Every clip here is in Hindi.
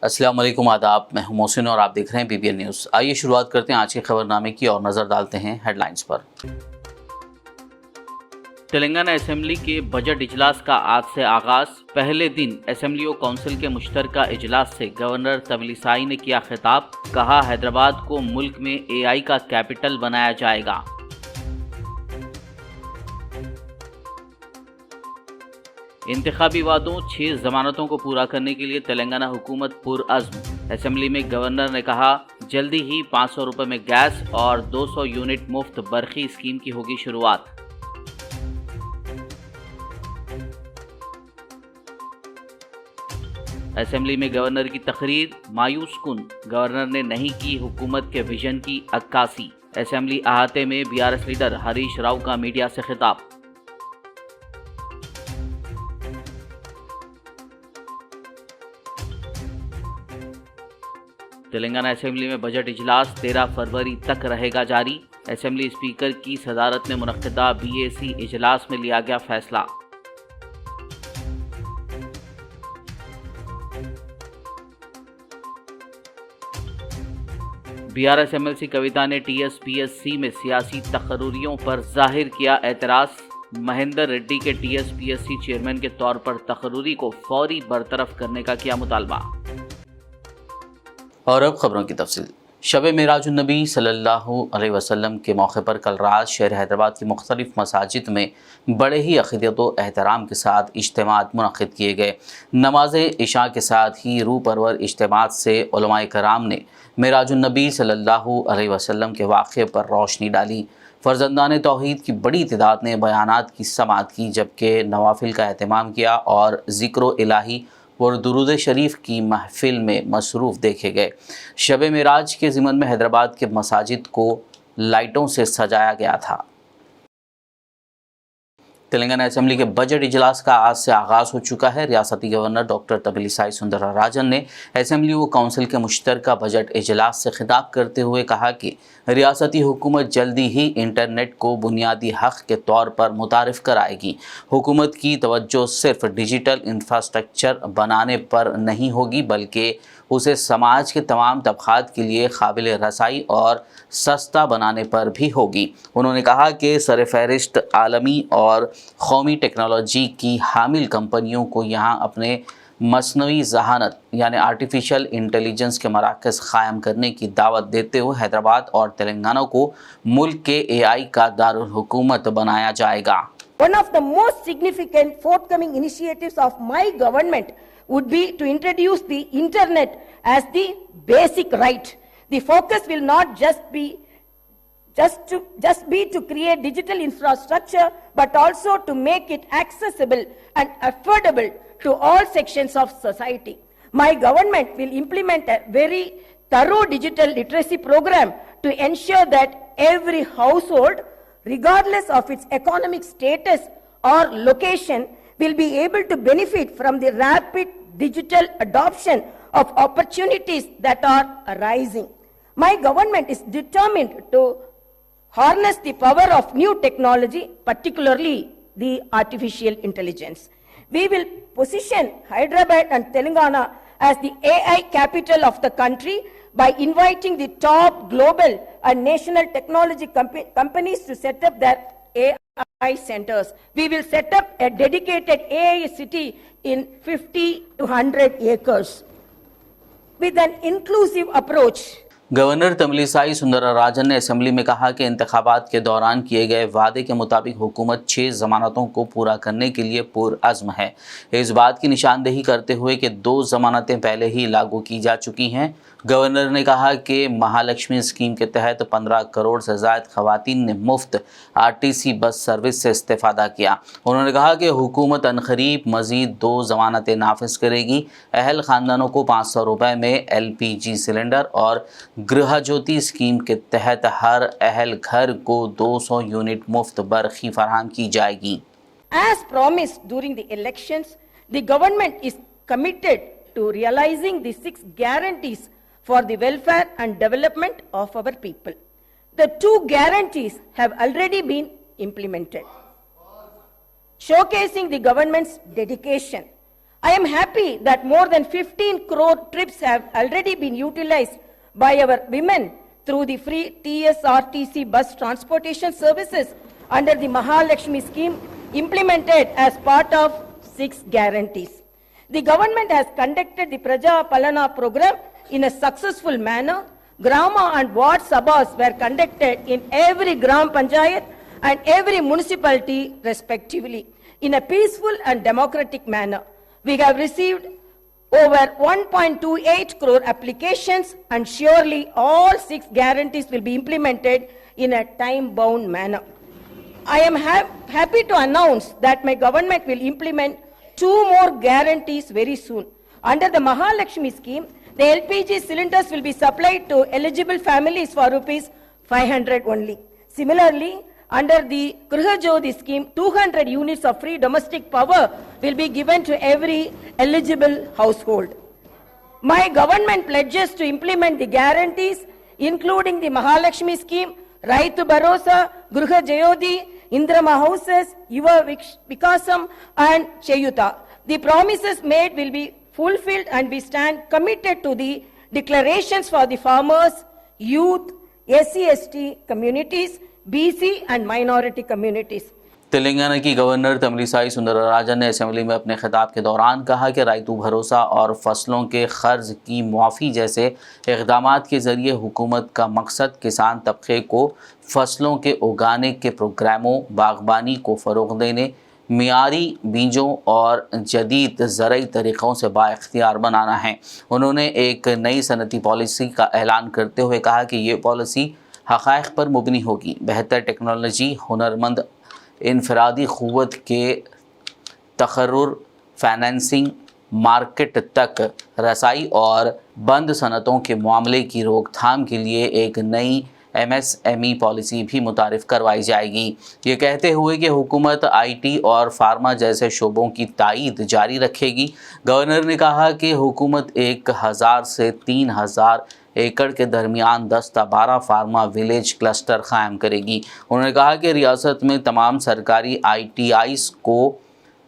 अस्सलाम वालेकुम, आदाब। मैं हूं मोहसिन और आप देख रहे हैं BBN न्यूज़। आइए शुरुआत करते हैं आज के खबरनामे की और नज़र डालते हैं हेडलाइंस पर। तेलंगाना असेंबली के बजट इजलास का आज से आगाज। पहले दिन असेंबली और काउंसिल के मुश्तरका इजलास से गवर्नर तमिलिसाई ने किया खिताब। कहा, हैदराबाद को मुल्क में AI का कैपिटल बनाया जाएगा। इंतखाबी वादों 6 जमानतों को पूरा करने के लिए तेलंगाना हुकूमत पुरअज़्म। असेंबली में गवर्नर ने कहा, जल्दी ही 500 रुपये में गैस और 200 यूनिट मुफ्त बरखी स्कीम की होगी शुरुआत। असेंबली में गवर्नर की तकरीर मायूस कुन। गवर्नर ने नहीं की हुकूमत के विजन की अक्कासी। असेंबली अहाते में BRS लीडर हरीश राव का मीडिया से खिताब। तेलंगाना असेंबली में बजट इजलास 13 फरवरी तक रहेगा जारी। असेंबली स्पीकर की सदारत में मुनक्किदा BAC इजलास में लिया गया फैसला। BRS MLC कविता ने TSPSC में सियासी तकर्रुरियों पर जाहिर किया एतराज़। महेंद्र रेड्डी के TSPSC चेयरमैन के तौर पर तकर्रुरी को फौरी बरतरफ करने का किया मुतालबा। और अब खबरों की तफसील। शब मेराजुन नबी सल्लल्लाहु अलैहि वसल्लम के मौके पर कल रात शहर हैदराबाद की मुख्तलिफ मसाजिद में बड़े ही अक़ीदत व एहतराम के साथ इज्तिमात मुनक़्क़िद किए गए। नमाज इशा के साथ ही रूह परवर इज्तिमात से उलमाए कराम ने मेराजुन नबी सल्लल्लाहु अलैहि वसल्लम के वाक़े पर रोशनी डाली। फ़र्ज़ंदान तौहीद की बड़ी तादाद ने बयानात की समाअत की, जबकि नवाफिल का एहतमाम किया और ज़िक्र इलाही और दुरूद शरीफ की महफिल में मसरूफ़ देखे गए। शब मेराज के ज़िमन में हैदराबाद के मसाजिद को लाइटों से सजाया गया था। तेलंगाना असेंबली के बजट इजलास का आज से आगाज़ हो चुका है। रियासती गवर्नर डॉक्टर तमिलिसाई सुंदरराजन ने असेंबली व काउंसिल के मुश्तरका बजट इजलास से खिताब करते हुए कहा कि रियासती हुकूमत जल्दी ही इंटरनेट को बुनियादी हक़ के तौर पर मुतारिफ़ कराएगी। हुकूमत की तवज्जो सिर्फ डिजिटल इंफ्रास्ट्रक्चर बनाने पर नहीं होगी, बल्कि उसे समाज के तमाम तबक़ात के लिए काबिल रसाई और सस्ता बनाने पर भी होगी। उन्होंने कहा कि सरफ़हरिस्त आलमी और क़ौमी टेक्नोलॉजी की हामिल कंपनियों को यहाँ अपने मसनवी ज़हानत यानी आर्टिफिशियल इंटेलिजेंस के मराकज़ क़ायम करने की दावत देते हुए हैदराबाद और तेलंगाना को मुल्क के AI का दारुल हुकूमत बनाया जाएगा। One of the most significant forthcoming initiatives of my government would be to introduce the internet as the basic right. The focus will not just be to create digital infrastructure, but also to make it accessible and affordable to all sections of society. My government will implement a very thorough digital literacy program to ensure that every household, regardless of its economic status or location, will be able to benefit from the rapid digital adoption of opportunities that are arising. My government is determined to harness the power of new technology, particularly the artificial intelligence. We will position Hyderabad and Telangana as the AI capital of the country by inviting the top global and national technology companies to set up their AI centers. We will set up a dedicated AI city in 50 to 100 acres with an inclusive approach. Governor Tamilisai Soundararajan ने असेंबली में कहा कि इंतखाबात के दौरान किए गए वादे के मुताबिक हुकूमत 6 जमानतों को पूरा करने के लिए पुरअज़्म है। इस बात की निशानदेही करते हुए कि 2 जमानतें पहले ही लागू की जा चुकी हैं। गवर्नर ने कहा कि महालक्ष्मी स्कीम के तहत 15 करोड़ से ज़ायद ख़वातीन ने मुफ्त RTC बस सर्विस से इस्तेफ़ादा किया। उन्होंने कहा कि हुकूमत अनक़रीब मज़ीद 2 ज़मानतें नाफिज करेगी। अहल ख़ानदानों को 500 रुपये में LPG सिलेंडर और गृह ज्योति स्कीम के तहत हर अहल घर को 200 यूनिट मुफ्त बरखी फराहम की जाएगी। As promised during the elections, the government is committed to realizing the 6 guarantees for the welfare and development of our people. The 2 guarantees have already been implemented, showcasing the government's dedication. I am happy that more than 15 crore trips have already been utilized by our women through the free TSRTC bus transportation services under the Mahalakshmi scheme implemented as part of 6 guarantees. The government has conducted the Praja Palana program in a successful manner. Grama and Ward Sabhas were conducted in every Gram Panchayat and every municipality respectively in a peaceful and democratic manner. We have received over 1.28 crore applications and surely all 6 guarantees will be implemented in a time-bound manner. I am happy to announce that my government will implement 2 more guarantees very soon. Under the Mahalakshmi scheme, the LPG cylinders will be supplied to eligible families for rupees 500 only. Similarly, under the Griha Jyoti scheme, 200 units of free domestic power will be given to every eligible household. My government pledges to implement the guarantees, including the Mahalakshmi scheme, Raitu Bharosa, Griha Jyoti, Indrama houses, Yuva Vikasam, and Cheyuta. The promises made will be fulfilled and we stand committed to the declarations for the farmers, youth, SC/ST communities, BC and minority communities. Telangana की गवर्नर तमिलिसाई सुंदरराजन ने असेंबली में अपने खिताब के दौरान कहा कि रायतू भरोसा और फसलों के कर्ज की मुआफ़ी जैसे इक़दामात के ज़रिए हुकूमत का मकसद किसान तबके को फसलों के उगाने के प्रोग्रामों, बागबानी को फ़रोग़ देने, मियारी बीजों और जदीद ज़रई तरीक़ों से बाइख्तियार बनाना है। उन्होंने एक नई सनती पॉलिसी का ऐलान करते हुए कहा कि ये पॉलिसी हक़ाइक़ पर मुबनी होगी, बेहतर टेक्नोलॉजी, हुनरमंद इनफरादी क़ुव्वत के तक़र्रुर, फाइनेंसिंग, मार्केट तक रसाई और बंद सनतों के मामले की रोकथाम के लिए एक नई MSME पॉलिसी भी मुतारिफ़ करवाई जाएगी। ये कहते हुए कि हुकूमत IT और फार्मा जैसे शोबों की तायीद जारी रखेगी। गवर्नर ने कहा कि हुकूमत 1000 से 3000 एकड़ के दरमियान 10 से 12 फार्मा विलेज क्लस्टर क़ायम करेगी। उन्होंने कहा कि रियासत में तमाम सरकारी ITIs को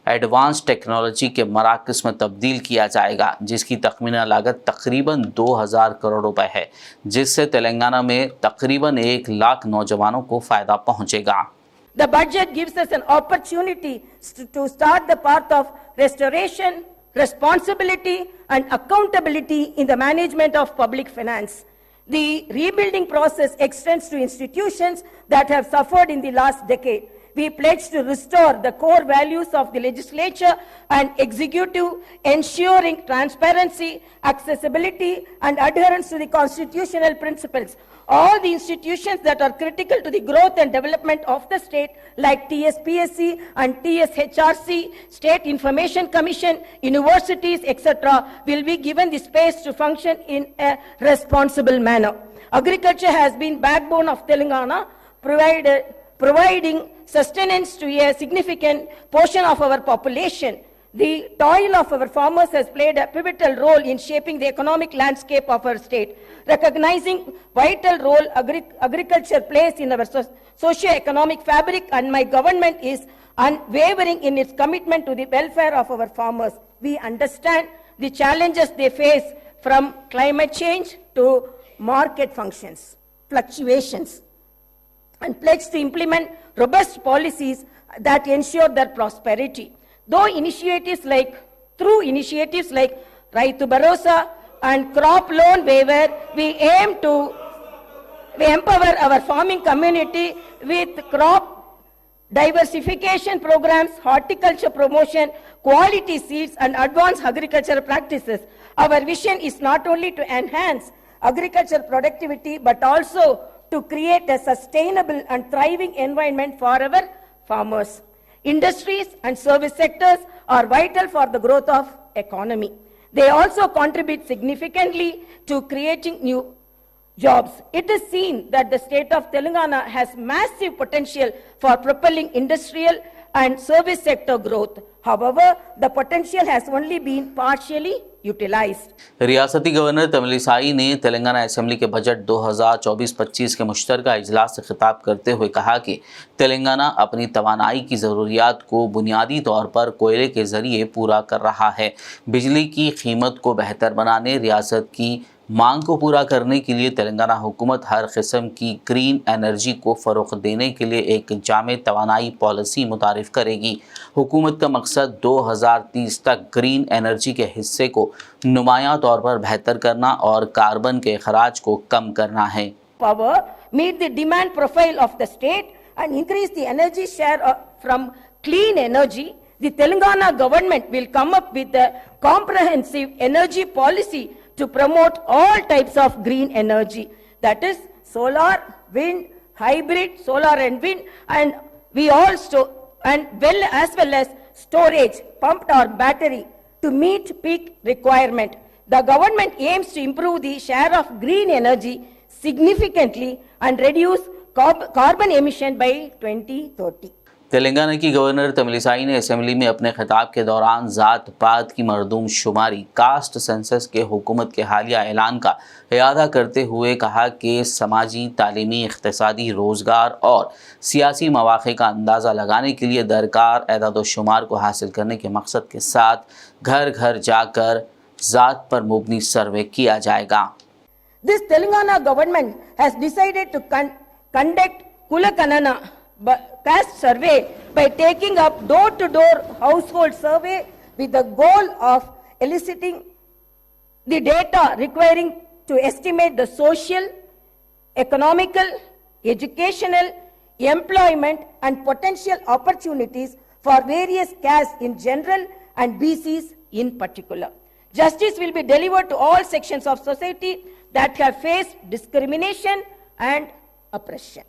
एडवांस टेक्नोलॉजी के मराकज़ में तब्दील किया जाएगा, जिसकी तखमीना लागत तकरीबन 2000 करोड़ रुपए है, जिससे तेलंगाना में तकरीबन 1 लाख नौजवानों को फ़ायदा पहुँचेगा। The budget gives us an opportunity to start the path of restoration, responsibility and accountability in the management of public finance. The rebuilding process extends to institutions that have suffered in the last decade. We pledge to restore the core values of the legislature and executive, ensuring transparency, accessibility and adherence to the constitutional principles. All the institutions that are critical to the growth and development of the state, like TSPSC and TSHRC, State Information Commission, universities, etc., will be given the space to function in a responsible manner. Agriculture has been backbone of Telangana, providing sustenance to a significant portion of our population. The toil of our farmers has played a pivotal role in shaping the economic landscape of our state. Recognizing vital role agriculture plays in our socio-economic fabric, and my government is unwavering in its commitment to the welfare of our farmers. We understand the challenges they face, from climate change to market fluctuations, and pledge to implement robust policies that ensure their prosperity. Through initiatives like Raitu Bharosa and crop loan waiver, we empower our farming community with crop diversification programs, horticulture promotion, quality seeds and advanced agricultural practices. Our vision is not only to enhance agricultural productivity but also to create a sustainable and thriving environment for our farmers. Industries and service sectors are vital for the growth of economy. They also contribute significantly to creating new jobs. It is seen that the state of Telangana has massive potential for propelling industrial and service sector growth. However, the potential has only been partially utilized. रियासती गवर्नर तमिलिसाई ने तेलंगाना असेंबली के बजट 2024-25 के मुश्तरका इजलास से खिताब करते हुए कहा कि तेलंगाना अपनी तवानाई की ज़रूरियात को बुनियादी तौर पर कोयले के ज़रिए पूरा कर रहा है। बिजली की कीमत को बेहतर बनाने, रियासत की मांग को पूरा करने के लिए तेलंगाना हुकूमत हर किस्म की ग्रीन एनर्जी को फ़रोग़ देने के लिए एक जामे तवानाई पॉलिसी मुतारिफ करेगी। हुकूमत का मकसद 2030 तक ग्रीन एनर्जी के हिस्से को नुमायां तौर पर बेहतर करना और कार्बन के अखराज को कम करना है। Power, meet the demand profile of the state and increase the energy share from clean energy. The Telangana government will come up with a comprehensive energy policy to promote all types of green energy, that is solar, wind, hybrid, solar and wind, and we also as well as storage, pumped or battery to meet peak requirement. The government aims to improve the share of green energy significantly and reduce carbon emission by 2030. Telangana की गवर्नर तमिलिसाई ने असेंबली में अपने खिताब के दौरान ज़ात पात की मरदूम शुमारी कास्ट सेंसस के हुकूमत के हालिया ऐलान का इयादा करते हुए कहा कि समाजी, तालीमी, इक़्तिसादी, रोज़गार और सियासी मौक़े का अंदाज़ा लगाने के लिए दरकार एदाद-ओ-शुमार को हासिल करने के मकसद के साथ घर घर जाकर ज़ात पर मुबनी सर्वे किया जाएगा। This Telangana government has decided to conduct Kulakanana caste survey by taking up door-to-door household survey with the goal of eliciting the data requiring to estimate the social, economical, educational, employment and potential opportunities for various castes in general and BCs in particular. Justice will be delivered to all sections of society that have faced discrimination and oppression.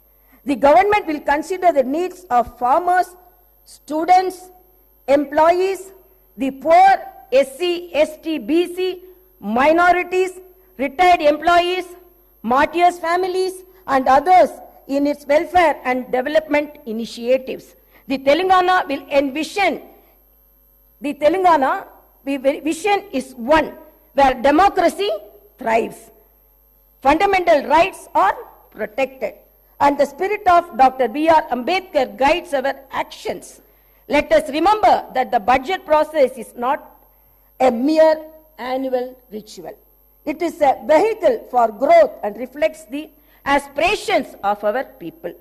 The government will consider the needs of farmers, students, employees, the poor, SC, ST, BC, minorities, retired employees, martyrs' families, and others in its welfare and development initiatives. The Telangana vision is one where democracy thrives, fundamental rights are protected, and the spirit of Dr. B.R. Ambedkar guides our actions. Let us remember that the budget process is not a mere annual ritual. It is a vehicle for growth and reflects the aspirations of our people.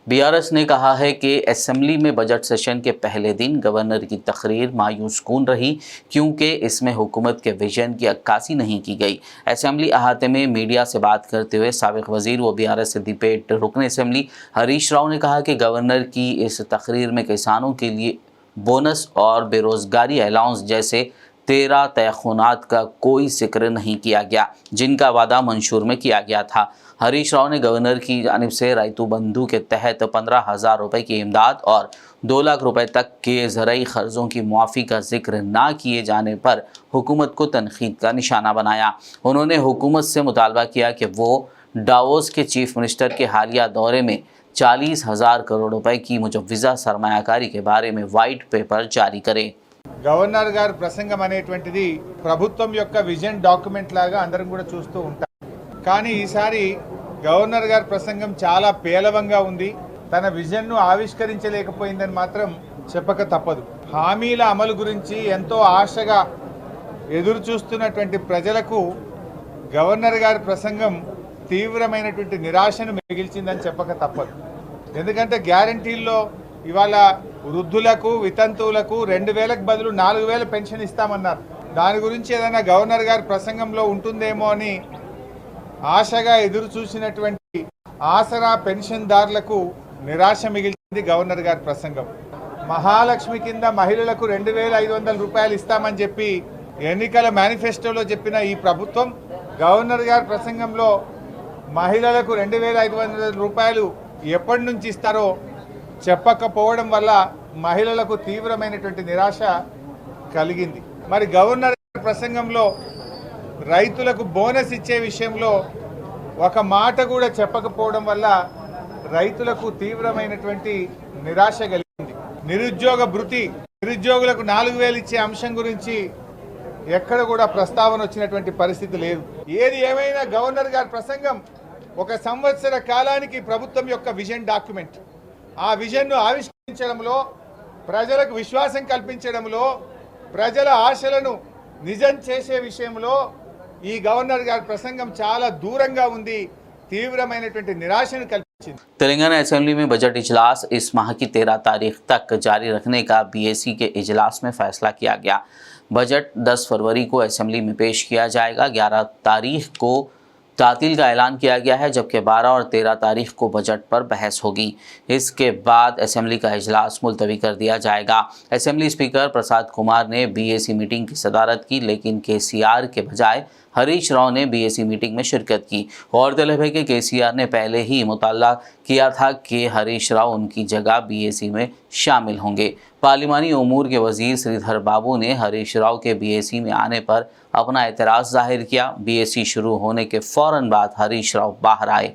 BRS ने कहा है कि असेंबली में बजट सेशन के पहले दिन गवर्नर की तकरीर मायूस कून रही क्योंकि इसमें हुकूमत के विजन की अक्कासी नहीं की गई। असेंबली अहाते में मीडिया से बात करते हुए साबिक वजीर व बीआरएस से डिबेट रुकन असेंबली हरीश राव ने कहा कि गवर्नर की इस तकरीर में किसानों के लिए बोनस और बेरोज़गारी अलाउंस जैसे 13 तयख़ुनात का कोई जिक्र नहीं किया गया जिनका वादा मंशूर में किया गया था। हरीश राव ने गवर्नर की जानिब से रायतू बंधु के तहत 15,000 रुपये की इमदाद और 2 लाख रुपए तक के ज़रई क़र्ज़ों की मुआफ़ी का जिक्र ना किए जाने पर हुकूमत को तनक़ीद का निशाना बनाया। उन्होंने हुकूमत से मुतालबा किया कि वो डावोस के चीफ मिनिस्टर के हालिया दौरे में 40,000 करोड़ रुपए की मुजव्वज़ा सरमायाकारी के बारे में वाइट पेपर जारी करे। గవర్నర్ గారి ప్రసంగం అనేటువంటిది ప్రభుత్వం యొక్క విజన్ డాక్యుమెంట్ లాగా అందరం కూడా చూస్తూ ఉంటాం. కానీ ఈసారి గవర్నర్ గారి ప్రసంగం చాలా పేలవంగా ఉంది. తన విజన్ను ఆవిష్కరించలేకపోయిందని మాత్రం చెప్పక తప్పదు. హామీల అమలు గురించి ఎంతో ఆశగా ఎదురు చూస్తున్నటువంటి ప్రజలకు గవర్నర్ గారి ప్రసంగం తీవ్రమైనటువంటి నిరాశను మిగిల్చిందని చెప్పక తప్పదు. ఎందుకంటే గ్యారంటీల్లో ఇవాళ వృద్ధులకు వితంతువులకు 2,000కు బదులు 4,000 పెన్షన్ ఇస్తామన్నారు. దాని గురించి ఏదైనా గవర్నర్ గారి ప్రసంగంలో ఉంటుందేమో అని ఆశగా ఎదురు చూసినటువంటి ఆసరా పెన్షన్దారులకు నిరాశ మిగిల్చింది గవర్నర్ గారి ప్రసంగం. మహాలక్ష్మి కింద మహిళలకు 2,500 రూపాయలు ఇస్తామని చెప్పి ఎన్నికల మేనిఫెస్టోలో చెప్పిన ఈ ప్రభుత్వం గవర్నర్ గారి ప్రసంగంలో మహిళలకు 2,500 రూపాయలు ఎప్పటి నుంచి ఇస్తారో చెప్పకపోవడం వల్ల మహిళలకు తీవ్రమైనటువంటి నిరాశ కలిగింది. మరి గవర్నర్ ప్రసంగంలో రైతులకు బోనస్ ఇచ్చే విషయంలో ఒక మాట కూడా చెప్పకపోవడం వల్ల రైతులకు తీవ్రమైనటువంటి నిరాశ కలిగింది. నిరుద్యోగ భృతి నిరుద్యోగులకు 4000 ఇచ్చే అంశం గురించి ఎక్కడ కూడా ప్రస్తావన వచ్చినటువంటి పరిస్థితి లేదు. ఏది ఏమైనా గవర్నర్ గారి ప్రసంగం ఒక సంవత్సర కాలానికి ప్రభుత్వం యొక్క విజన్ డాక్యుమెంట్. ఆ విజన్ను ఆవిష్కరించడంలో, ప్రజలకు విశ్వాసం కల్పించడంలో, ప్రజల ఆశలను నిజం చేసే విషయంలో ఈ గవర్నర్ గారి ప్రసంగం చాలా దూరంగా ఉంది. తీవ్రమైనటువంటి నిరాశను కల్పించింది. तेलंगाना असेंबली में बजट इजलास इस माह की 13 तारीख तक जारी रखने का बीएसी के इजलास में फैसला किया गया। बजट 10 फरवरी को असेंबली में पेश किया जाएगा। 11 तारीख को तातील का ऐलान किया गया है, जबकि 12 और 13 तारीख को बजट पर बहस होगी। इसके बाद असेंबली का इजलास मुलतवी कर दिया जाएगा। असेंबली स्पीकर प्रसाद कुमार ने बीएसी मीटिंग की सदारत की, लेकिन केसीआर के बजाय हरीश राव ने बीएसी मीटिंग में शिरकत की। गौरतलब है कि केसीआर ने पहले ही मुताला किया था कि हरीश राव उनकी जगह बीएसी में शामिल होंगे। पार्लिमानी उमूर के वजीर श्रीधर बाबू ने हरीश राव के बीएसी में आने पर अपना एतराज़ जाहिर किया। बीएसी शुरू होने के फौरन बाद हरीश राव बाहर आए।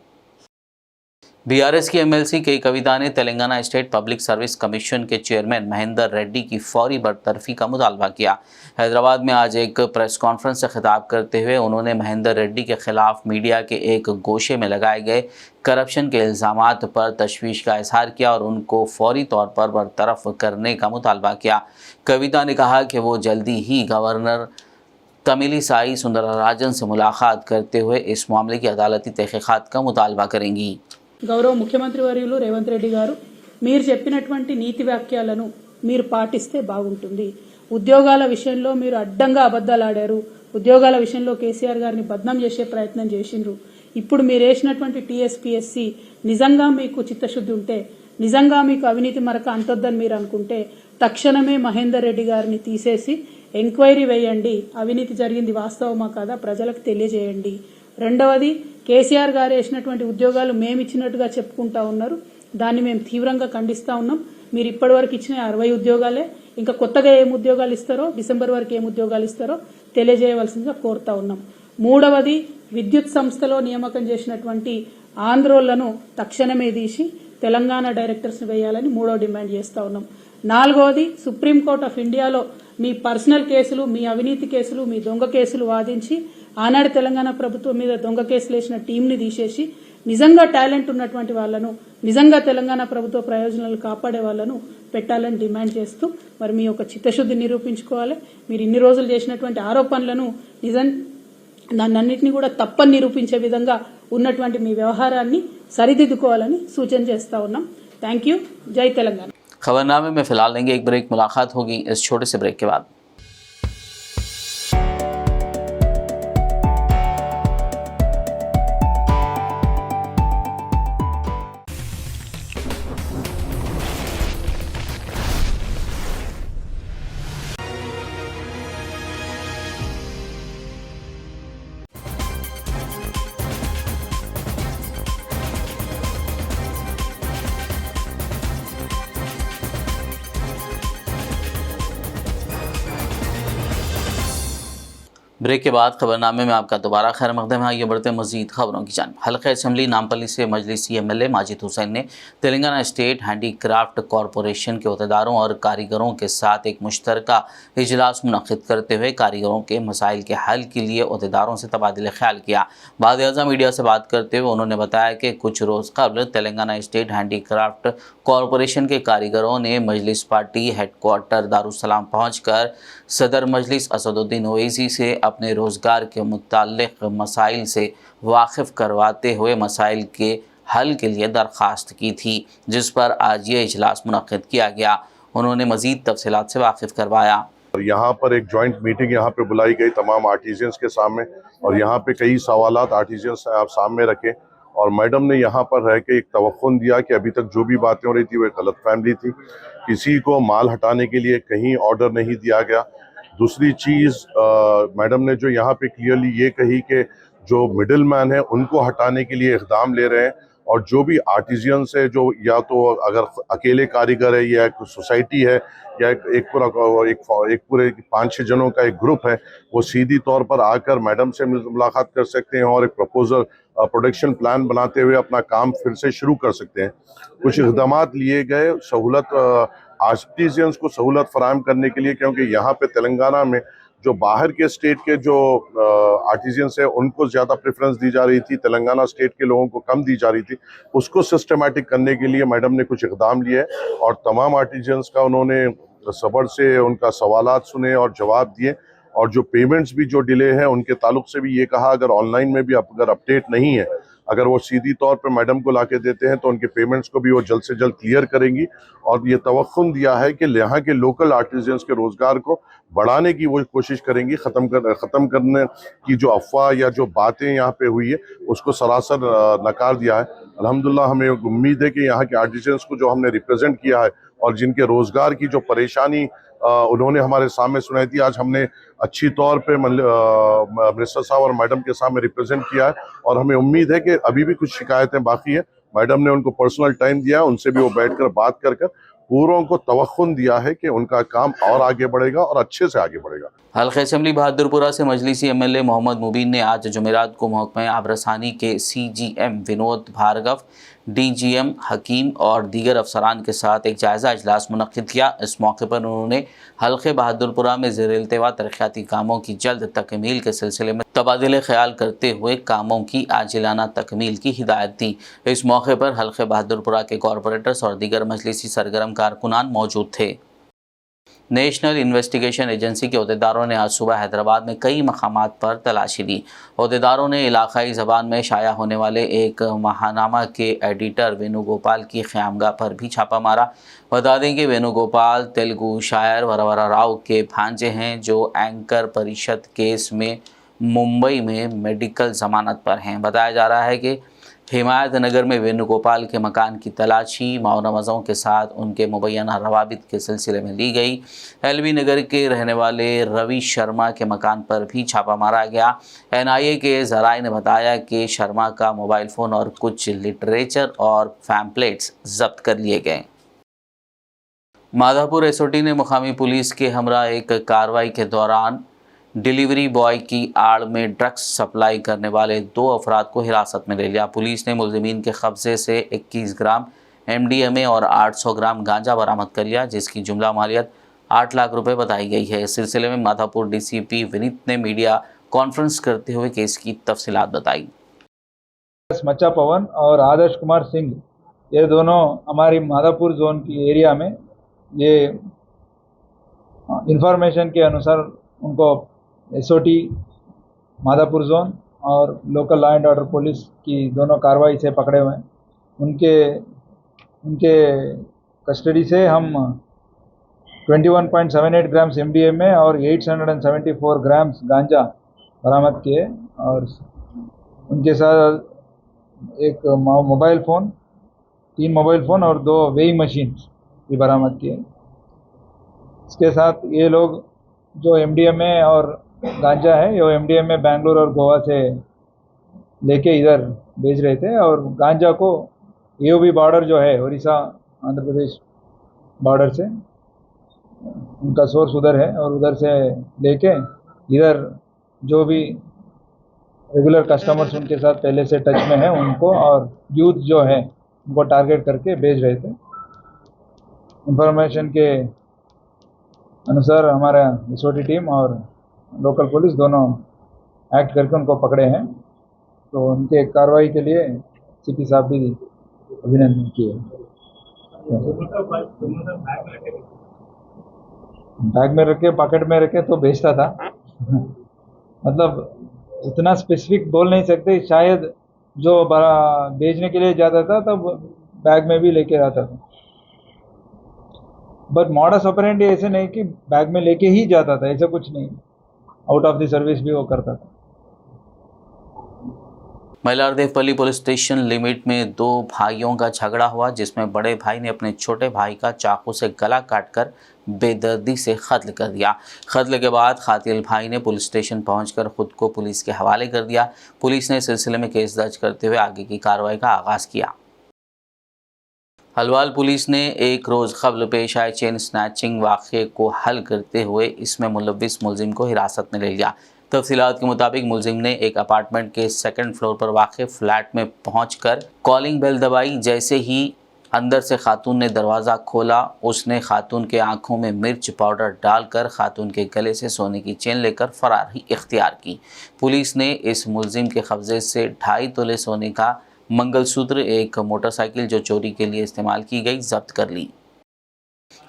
बीआरएस की एमएलसी के कविता ने Telangana state public service commission के चेयरमैन महेंद्र रेड्डी की फौरी बरतरफी का मुतालबा किया। हैदराबाद में आज एक प्रेस कॉन्फ्रेंस से खिताब करते हुए उन्होंने महेंद्र रेड्डी के खिलाफ मीडिया के एक गोशे में लगाए गए करप्शन के इल्ज़ामात पर तशवीश का इजहार किया और उनको फौरी तौर पर बरतरफ करने का मुतालबा किया। कविता ने कहा कि वो जल्दी ही गवर्नर तमिलिसाई सुंदरराजन से मुलाकात करते हुए इस मामले की अदालती तहकीकात का मुतालबा करेंगी। గౌరవ ముఖ్యమంత్రి వర్యులు రేవంత్ రెడ్డి గారు, మీరు చెప్పినటువంటి నీతి వాక్యాలను మీరు పాటిస్తే బాగుంటుంది. ఉద్యోగాల విషయంలో మీరు అడ్డంగా అబద్ధాలు ఆడారు. ఉద్యోగాల విషయంలో కేసీఆర్ గారిని బద్నాం చేసే ప్రయత్నం చేసిండ్రు. ఇప్పుడు మీరు వేసినటువంటి టీఎస్పీఎస్సీ నిజంగా మీకు చిత్తశుద్ధి ఉంటే, నిజంగా మీకు అవినీతి మరక అంటొద్దని మీరు అనుకుంటే తక్షణమే మహేందర్ రెడ్డి గారిని తీసేసి ఎంక్వైరీ వేయండి. అవినీతి జరిగింది వాస్తవమా కాదా ప్రజలకు తెలియజేయండి. రెండవది, కేసీఆర్ గారు వేసినటువంటి ఉద్యోగాలు మేము ఇచ్చినట్టుగా చెప్పుకుంటా ఉన్నారు. దాన్ని మేము తీవ్రంగా ఖండిస్తా ఉన్నాం. మీరు ఇప్పటివరకు ఇచ్చిన 60 ఉద్యోగాలే, ఇంకా కొత్తగా ఏం ఉద్యోగాలు ఇస్తారో, డిసెంబర్ వరకు ఏం ఉద్యోగాలు ఇస్తారో తెలియజేయవలసిందిగా కోరుతా ఉన్నాం. మూడవది, విద్యుత్ సంస్థలో నియామకం చేసినటువంటి ఆంధ్రోళ్లను తక్షణమే తీసి తెలంగాణ డైరెక్టర్స్ వేయాలని మూడో డిమాండ్ చేస్తా ఉన్నాం. నాలుగవది, సుప్రీంకోర్టు ఆఫ్ ఇండియాలో మీ పర్సనల్ కేసులు, మీ అవినీతి కేసులు, మీ దొంగ కేసులు వాదించి ఆనాడు తెలంగాణ ప్రభుత్వం మీద దొంగ కేసులు వేసిన టీంని తీసేసి నిజంగా టాలెంట్ ఉన్నటువంటి వాళ్లను, నిజంగా తెలంగాణ ప్రభుత్వ ప్రయోజనాలు కాపాడే వాళ్లను పెట్టాలని డిమాండ్ చేస్తూ మరి మీ యొక్క చిత్తశుద్ధి నిరూపించుకోవాలి. మీరు ఇన్ని రోజులు చేసినటువంటి ఆరోపణలను దాన్నన్నింటినీ కూడా తప్పని నిరూపించే విధంగా ఉన్నటువంటి మీ వ్యవహారాన్ని సరిదిద్దుకోవాలని సూచన చేస్తా ఉన్నాం. Thank you. జై తెలంగాణ. खबरनामे में फिलहाल लेंगे एक ब्रेक, मुलाकात होगी इस छोटे से ब्रेक के बाद। ब्रेक के बाद खबरनामे में आपका दोबारा खैर मकदम है। आगे बढ़ते मजीद खबरों की जानिब। हल्का असम्बली नामपल्ली से मजलिसी एमएलए माजिद हुसैन ने तेलंगाना स्टेट हैंडीक्राफ्ट कॉरपोरेशन के अहदेदारों और कारीगरों के साथ एक मुश्तरका इजलास मुनक़िद करते हुए कारीगरों के मसाइल के हल के लिए अहदेदारों से तबादला ख्याल किया। बाद मीडिया से बात करते हुए उन्होंने बताया कि कुछ रोज़ कबल तेलंगाना स्टेट हैंडीक्राफ्ट कॉरपोरेशन के कारीगरों ने मजलिस पार्टी हेडक्वार्टर दारुसलाम पहुँचकर सदर मजलिस असदुद्दीन ओवैसी से अपने रोज़गार के मुताल्लिक़ मसाइल से वाकिफ़ करवाते हुए मसाइल के हल के लिए दरख्वास्त की थी, जिस पर आज ये इजलास मुनक़िद किया गया। उन्होंने मज़ीद तफसीलात से वाकिफ़ करवाया। और यहाँ पर एक जॉइंट मीटिंग यहाँ पे बुलाई गई तमाम आर्टिजन्स के सामने, और यहाँ पे कई सवालात आर्टिजन्स आप सामने रखे, और मैडम ने यहाँ पर रह के एक तवक्कुन दिया कि अभी तक जो भी बातें हो रही थी वो गलत फहमी थी, किसी को माल हटाने के लिए कहीं ऑर्डर नहीं दिया गया। दूसरी चीज़ मैडम ने जो यहाँ पे क्लियरली ये कही कि जो मिडिल मैन है उनको हटाने के लिए इक़दाम ले रहे हैं, और जो भी आर्टिजियंस है, जो या तो अगर अकेले कारीगर है या एक सोसाइटी है या एक पूरे 5-6 जनों का एक ग्रुप है, वो सीधी तौर पर आकर मैडम से मुलाकात कर सकते हैं और एक प्रपोजल प्रोडक्शन प्लान बनाते हुए अपना काम फिर से शुरू कर सकते हैं। कुछ इक़दामात लिए गए, सहूलत आर्टिजियंस को सहूलत फराहम करने के लिए, क्योंकि यहाँ पे तेलंगाना में जो बाहर के स्टेट के जो आर्टिजियंस है उनको ज़्यादा प्रेफरेंस दी जा रही थी, तेलंगाना स्टेट के लोगों को कम दी जा रही थी। उसको सिस्टमेटिक करने के लिए मैडम ने कुछ इकदाम लिए और तमाम आर्टिजियंस का उन्होंने सब्र से उनका सवालात सुने और जवाब दिए। और जो पेमेंट्स भी जो डिले हैं उनके ताल्लुक से भी ये कहा, अगर ऑनलाइन में भी अगर अपडेट नहीं है, अगर वो सीधी तौर पे मैडम को लाके देते हैं तो उनके पेमेंट्स को भी वो जल्द से जल्द क्लियर करेंगी। और ये तवक्कुन दिया है कि यहाँ के लोकल आर्टिजन्स के रोज़गार को बढ़ाने की वो कोशिश करेंगी। ख़त्म करने की जो अफवाह या जो बातें यहाँ पे हुई है उसको सरासर नकार दिया है। अल्हम्दुलिल्लाह हमें उम्मीद है कि यहाँ के आर्टिजन्स को जो हमने रिप्रेजेंट किया है और जिनके रोज़गार की जो परेशानी उन्होंने हमारे सामने सुनाई थी, आज हमने अच्छी तौर पे मिनिस्टर साहब और मैडम के सामने रिप्रेजेंट किया है। और हमें उम्मीद है कि अभी भी कुछ शिकायतें बाकी हैं। मैडम ने उनको पर्सनल टाइम दिया है, उनसे भी वो बैठकर बात कर पूरों को तवक्कुन दिया है कि उनका काम और आगे बढ़ेगा और अच्छे से आगे बढ़ेगा। हल्के असम्बली बहादुरपुरा से मजलिसी एमएलए मोहम्मद मुबीन ने आज जुमेरात को महकमा आबरसानी के सीजीएम विनोद भार्गव, डीजीएम हकीम और दीगर अफसरान के साथ एक जायज़ा इजलास मुनक्किद किया। इस मौके पर उन्होंने हल्के बहादुरपुरा में ज़ेर-ए-इल्तिवा तरक्याती कामों की जल्द तकमील के सिलसिले में तबादिले ख्याल करते हुए कामों की आजिलाना तकमील की हिदायत दी। इस मौके पर हल्के बहादुरपुरा के कॉरपोरेटर्स और दीगर मजलिसी सरगर्म कारकुनान मौजूद थे। नेशनल इन्वेस्टिगेशन एजेंसी के अहदेदारों ने आज सुबह हैदराबाद में कई मकामात पर तलाशी दी। अहदेदारों ने इलाकाई ज़बान में शाया होने वाले एक महानामा के एडिटर वेणुगोपाल की क़यामगाह पर भी छापा मारा। बता दें कि वेणुगोपाल तेलुगु शायर वरवरा राव के भांजे हैं, जो एंकर परिषद केस में मुंबई में मेडिकल ज़मानत पर हैं। बताया जा रहा है कि हिमायत नगर में वेणुगोपाल के मकान की तलाशी माओनमज़ों के साथ उनके मुबैना रवाबित के सिलसिले में ली गई। एलबी नगर के रहने वाले रवि शर्मा के मकान पर भी छापा मारा गया। एनआईए के ज़राए ने बताया कि शर्मा का मोबाइल फ़ोन और कुछ लिटरेचर और पैम्पलेट्स जब्त कर लिए गए। माधापुर एसओटी ने मुकामी पुलिस के हमरा एक कार्रवाई के दौरान डिलीवरी बॉय की आड़ में ड्रग्स सप्लाई करने वाले 2 अफराद को हिरासत में ले लिया। पुलिस ने मुलज़िमीन के कब्ज़े से 21 ग्राम MDMA और 800 ग्राम गांजा बरामद कर लिया, जिसकी जुमला मालियत 8 लाख रुपए बताई गई है। इस सिलसिले में माधापुर DCP विनीत ने मीडिया कॉन्फ्रेंस करते हुए केस की तफसीलात बताई। मच्चा पवन और आदर्श कुमार सिंह, ये दोनों हमारी माधापुर जोन की एरिया में ये इंफॉर्मेशन के अनुसार उनको एसओटी माधापुर जोन और local law and order police की दोनों कार्रवाई से पकड़े हुए हैं। उनके कस्टडी से हम 21.78 ग्राम्स MDMA और 874 ग्राम्स गांजा बरामद किए और उनके साथ एक मोबाइल फ़ोन, 3 मोबाइल फ़ोन और 2 वेइंग मशीन भी बरामद किए। इसके साथ ये लोग जो MDMA और गांजा है, ये MDMA बेंगलुरु और गोवा से लेके इधर भेज रहे थे और गांजा को AOB बॉर्डर जो है उड़ीसा आंध्र प्रदेश बॉर्डर से उनका सोर्स उधर है और उधर से लेके इधर जो भी रेगुलर कस्टमर्स उनके साथ पहले से टच में है उनको और यूथ जो है उनको टारगेट करके भेज रहे थे। इंफॉर्मेशन के अनुसार हमारा एसओटी टीम और लोकल पुलिस दोनों एक्ट करके उनको पकड़े हैं, तो उनके कार्रवाई के लिए CP साहब भी अभिनंदन किए। बैग में रखे, पॉकेट में रखे तो भेजता था मतलब उतना स्पेसिफिक बोल नहीं सकते, शायद जो भेजने के लिए जाता था तब बैग में भी लेके आता था, बट मॉडस ऑपरेंडी ऐसे नहीं कि बैग में लेके ही जाता था, ऐसा कुछ नहीं, आउट ऑफ द सर्विस भी वो करता था। मल्लारदेवपल्ली पुलिस स्टेशन लिमिट में 2 भाइयों का झगड़ा हुआ, जिसमें बड़े भाई ने अपने छोटे भाई का चाकू से गला काटकर बेदर्दी से कत्ल कर दिया। कत्ल के बाद कातिल भाई ने पुलिस स्टेशन पहुंचकर खुद को पुलिस के हवाले कर दिया। पुलिस ने इस सिलसिले में केस दर्ज करते हुए आगे की कार्रवाई का आगाज़ किया। हलवाल पुलिस ने एक रोज़ कबल पेश आए चेन स्नैचिंग वाक़े को हल करते हुए इसमें मुलव्विस मुलजिम को हिरासत में ले लिया। तफसीलात के मुताबिक मुलजिम ने एक अपार्टमेंट के 2nd फ्लोर पर वाक़ फ्लैट में पहुंचकर कॉलिंग बेल दबाई। जैसे ही अंदर से खातून ने दरवाज़ा खोला। उसने खातून के आंखों में मिर्च पाउडर डालकर खातून के गले से सोने की चेन लेकर फरारी इख्तियार की। पुलिस ने इस मुलजिम के कब्जे से 2.5 तोले सोने का मंगलसूत्र, एक मोटरसाइकिल जो चोरी के लिए इस्तेमाल की गई, जब्त कर ली।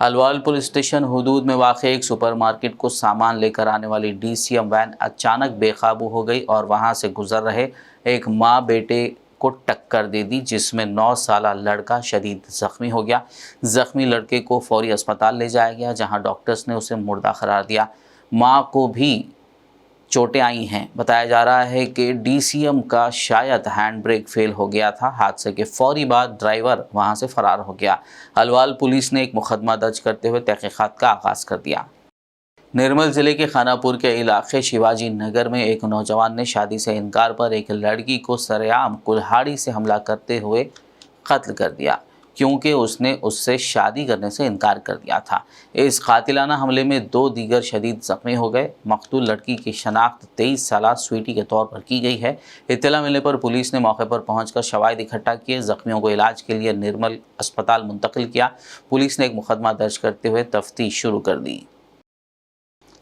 अलवाल पुलिस स्टेशन हुदूद में वाक़ एक सुपरमार्केट को सामान लेकर आने वाली DCM वैन अचानक बेकाबू हो गई और वहां से गुजर रहे एक माँ बेटे को टक्कर दे दी, जिसमें 9 साला लड़का शदीद ज़ख्मी हो गया। ज़ख्मी लड़के को फौरी अस्पताल ले जाया गया, जहां डॉक्टर्स ने उसे मुर्दा करार दिया। माँ को भी चोटें आई हैं। बताया जा रहा है कि DCM का शायद हैंड ब्रेक फेल हो गया था। हादसे के फौरी बाद ड्राइवर वहां से फरार हो गया। अलवाल पुलिस ने एक मुकदमा दर्ज करते हुए तहकीकात का आगाज़ कर दिया। निर्मल ज़िले के खानापुर के इलाके शिवाजी नगर में एक नौजवान ने शादी से इनकार पर एक लड़की को सरेआम कुल्हाड़ी से हमला करते हुए कत्ल कर दिया, क्योंकि उसने उससे शादी करने से इनकार कर दिया था। इस कातिलाना हमले में 2 दीगर शदीद ज़ख्मी हो गए। मकतूल लड़की की शनाख्त 23 साला स्वीटी के तौर पर की गई है। इत्तला मिलने पर पुलिस ने मौके पर पहुंचकर शवाहिद इकट्ठा किए। ज़ख्मियों को इलाज के लिए निर्मल अस्पताल मुंतकिल किया। पुलिस ने एक मुकदमा दर्ज करते हुए तफ्तीश शुरू कर दी।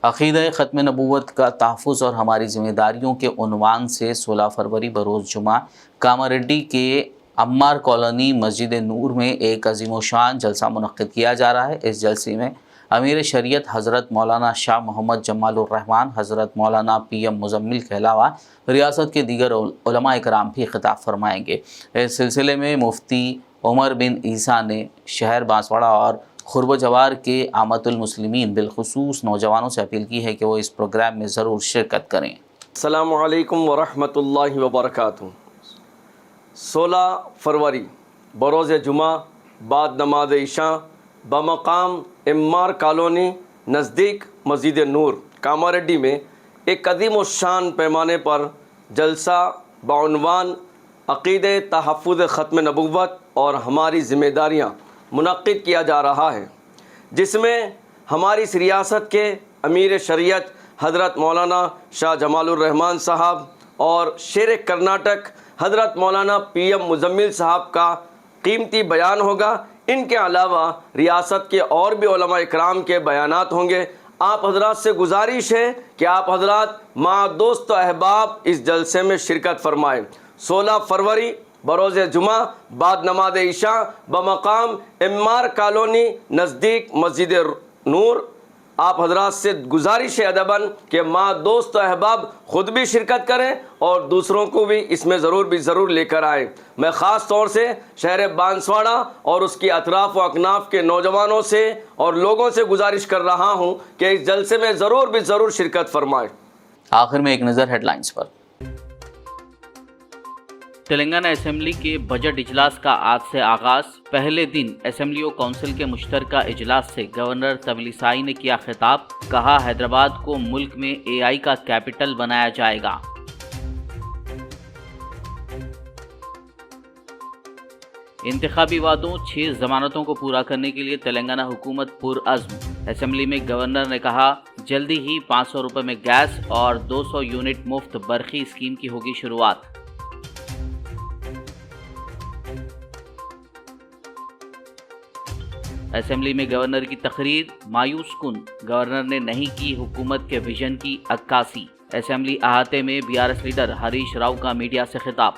अक़ीदा ख़त्म नबूवत का तहफ़्फ़ुज़ और हमारी ज़िम्मेदारियों के उन्वान से 16 फरवरी बरोज़ जुमा कामारेड्डी के अम्मार कॉलोनी मस्जिद नूर में एक अज़ीमुशान जलसा मुनक़्क़िद किया जा रहा है। इस जलसे में अमीर शरीयत हज़रत मौलाना शाह मोहम्मद जमालुर रहमान, हज़रत मौलाना PM मुज़म्मिल के अलावा रियासत के दीगर उलमा इकराम भी ख़िताब फरमाएँगे। इस सिलसिले में मुफ्ती उमर बिन ईसा ने शहर बांसवाड़ा और खुरब जवार के आमतुल मुस्लिमीन बिलखुसूस नौजवानों से अपील की है कि वो इस प्रोग्राम में ज़रूर शिरकत करें। अस्सलामु अलैकुम वरहमतुल्लाहि वबरकातुहू। 16 फरवरी बरोज़ जुमा बाद नमाज इशा बमकाम अम्मार कॉलोनी नज़दीक मस्जिद नूर कामारेड्डी में एक अज़ीम शान पैमाने पर जलसा बाउनवान अक़ीदे तहफ़्फ़ुज़ ख़त्म नबूवत और हमारी ज़िम्मेदारियाँ मुनक़्क़िद किया जा रहा है, जिसमें हमारी इस रियासत के अमीर शरीयत हज़रत मौलाना शाह जमालुर रहमान साहब और शेर कर्नाटक हज़रत मौलाना PM मुज़म्मिल साहब का कीमती बयान होगा। इनके अलावा रियासत के और भी उलमा इकराम के बयानात होंगे। आप हज़रात से गुजारिश है कि आप हज़रात माँ दोस्त अहबाब इस जलसे में शिरकत फरमाएँ। 16 फरवरी बरोज़ जुमा बाद नमाज इशा बमकाम अम्मार कॉलोनी नज़दीक मस्जिद नूर। आप हज़रात से गुजारिश है अदबन कि माँ दोस्त अहबाब ख़ुद भी शिरकत करें और दूसरों को भी इसमें ज़रूर लेकर आएँ। मैं ख़ास तौर से शहर बांसवाड़ा और उसकी अतराफ़ व अकनाफ़ के नौजवानों से और लोगों से गुजारिश कर रहा हूँ कि इस जलसे में ज़रूर शिरकत फरमाएँ। आखिर में एक नज़र हेडलाइंस पर। तेलंगाना असेंबली के बजट इजलास का आज से आगाज। पहले दिन असेंबली और काउंसिल के मुश्तरका इजलास से गवर्नर तमिलिसाई ने किया खिताब। कहा, हैदराबाद को मुल्क में AI का कैपिटल बनाया जाएगा। इंतखाबी वादों 6 जमानतों को पूरा करने के लिए तेलंगाना हुकूमत पुरअज़्म। असेंबली में गवर्नर ने कहा, जल्दी ही 500 रुपये में गैस और 200 यूनिट मुफ्त बरखी स्कीम की होगी शुरुआत। असेंबली में गवर्नर की तकरीर मायूस कुन। गवर्नर ने नहीं की हुकूमत के विजन की अक्कासी। असेंबली अहाते में BRS लीडर हरीश राव का मीडिया से खिताब।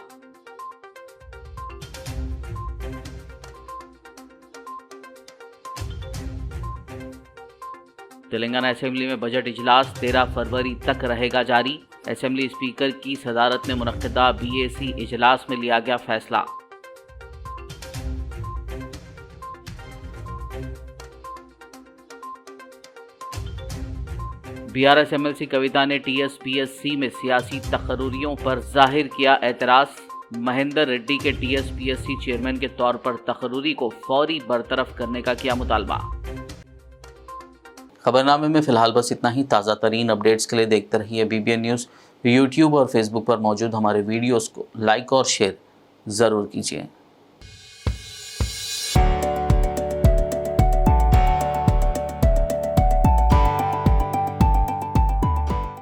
तेलंगाना असेंबली में बजट इजलास 13 फरवरी तक रहेगा जारी। असेंबली स्पीकर की सदारत में मुनक्किदा BAC इजलास में लिया गया फैसला। BRS MLC कविता ने TSPSC में सियासी तकर्रुरियों पर जाहिर किया एतराज़। महेंद्र रेड्डी के TSPSC चेयरमैन के तौर पर तकर्रुरी को फौरी बरतरफ करने का किया मुतालबा। खबरनामे में फ़िलहाल बस इतना ही। ताज़ा तरीन अपडेट्स के लिए देखते रहिए BBN न्यूज़। यूट्यूब और फेसबुक पर मौजूद हमारे वीडियोज़ को लाइक और शेयर ज़रूर कीजिए।